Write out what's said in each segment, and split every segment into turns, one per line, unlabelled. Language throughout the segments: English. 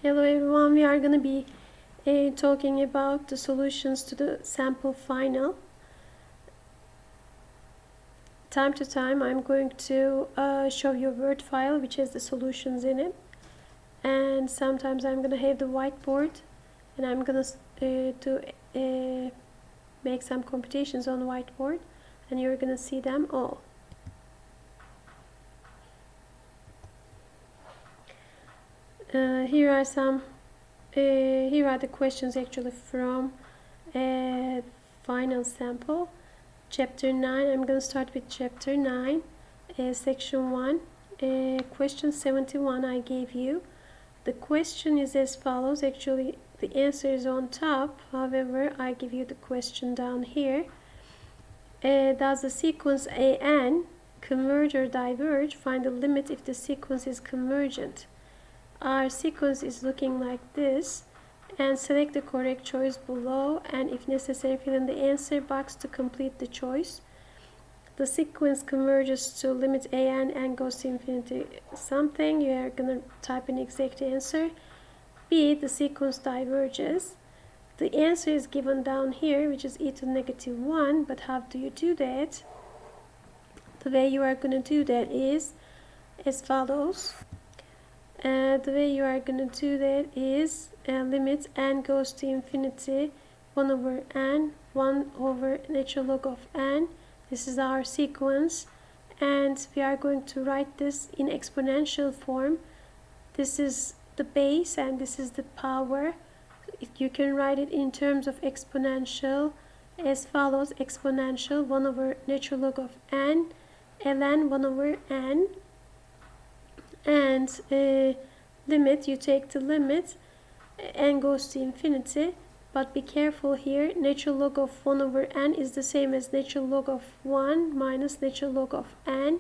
Hello everyone, we are going to be talking about the solutions to the sample final. Time to time I'm going to show you a Word file which has the solutions in it, and sometimes I'm going to have the whiteboard and I'm going to make some computations on the whiteboard, and you're going to see them all. Here are the questions actually from final sample chapter 9. I'm going to start with chapter 9, section 1, question 71 I gave you. The question is as follows. Actually the answer is on top, however I give you the question down here. Does the sequence AN converge or diverge? Find the limit if the sequence is convergent. Our sequence is looking like this, and select the correct choice below, and if necessary fill in the answer box to complete the choice. The sequence converges to limit AN and goes to infinity something. You are going to type an exact answer. B, the sequence diverges. The answer is given down here, which is e to the negative 1, but how do you do that? The way you are going to do that is as follows. The way you are going to do that is limit n goes to infinity 1 over n, 1 over natural log of n. This is our sequence, and we are going to write this in exponential form. This is the base and this is the power. You can write it in terms of exponential as follows. Exponential 1 over natural log of n, ln 1 over n, and limit, you take the limit, n goes to infinity, but be careful here, natural log of 1 over n is the same as natural log of 1 minus natural log of n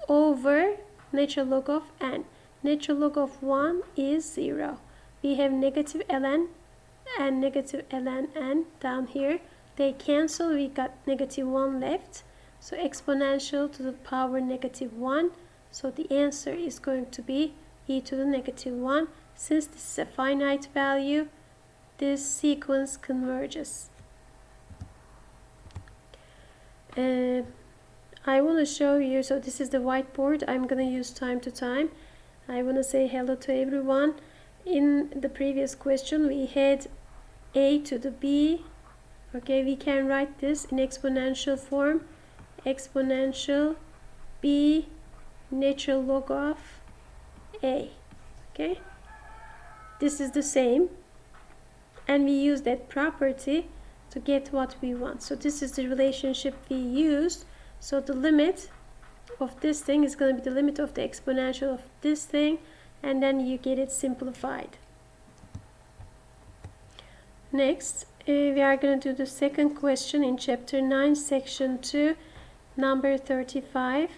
over natural log of n. Natural log of 1 is 0. We have negative ln and negative ln n down here. They cancel, we got negative 1 left. So exponential to the power negative 1. So the answer is going to be e to the negative 1. Since this is a finite value, this sequence converges. I want to show you, so this is the whiteboard. I'm going to use time to time. I want to say hello to everyone. In the previous question we had a to the b. Okay, we can write this in exponential form. Exponential b natural log of a. Okay, this is the same, and we use that property to get what we want. So this is the relationship we used. So the limit of this thing is going to be the limit of the exponential of this thing, and then you get it simplified. Next, we are going to do the second question in chapter 9, section 2, number 35.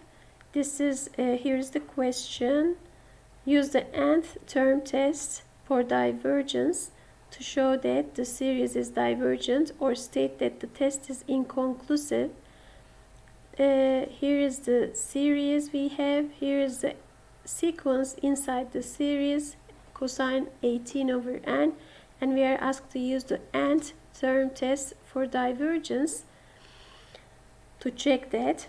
This is, here's the question. Use the nth term test for divergence to show that the series is divergent, or state that the test is inconclusive. Here is the series we have. Here is the sequence inside the series, cosine 18 over n, and we are asked to use the nth term test for divergence to check that.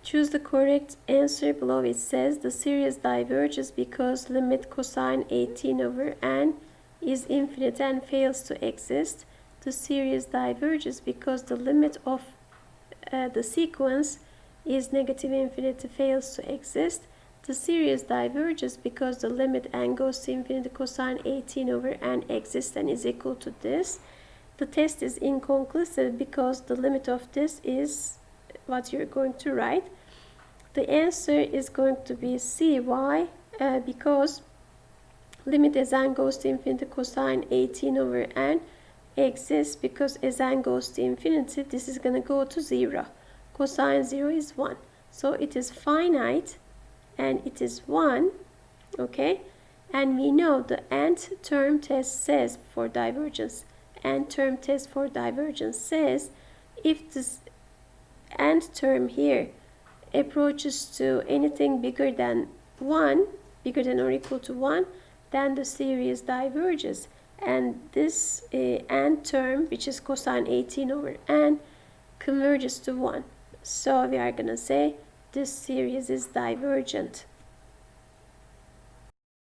Choose the correct answer below. It says the series diverges because limit cosine 18 over n is infinite and fails to exist. The series diverges because the limit of the sequence is negative infinity fails to exist. The series diverges because the limit n goes to infinity cosine 18 over n exists and is equal to this. The test is inconclusive because the limit of this is what you're going to write. The answer is going to be C. Why? Because limit as n goes to infinity cosine 18 over n exists, because as n goes to infinity this is going to go to 0. Cosine 0 is 1. So it is finite and it is 1. Okay, and we know the nth term test says for divergence. Nth term test for divergence says if this nth term here approaches to anything bigger than 1, bigger than or equal to 1, then the series diverges, and this n term, which is cosine 18 over n, converges to 1. So we are going to say this series is divergent.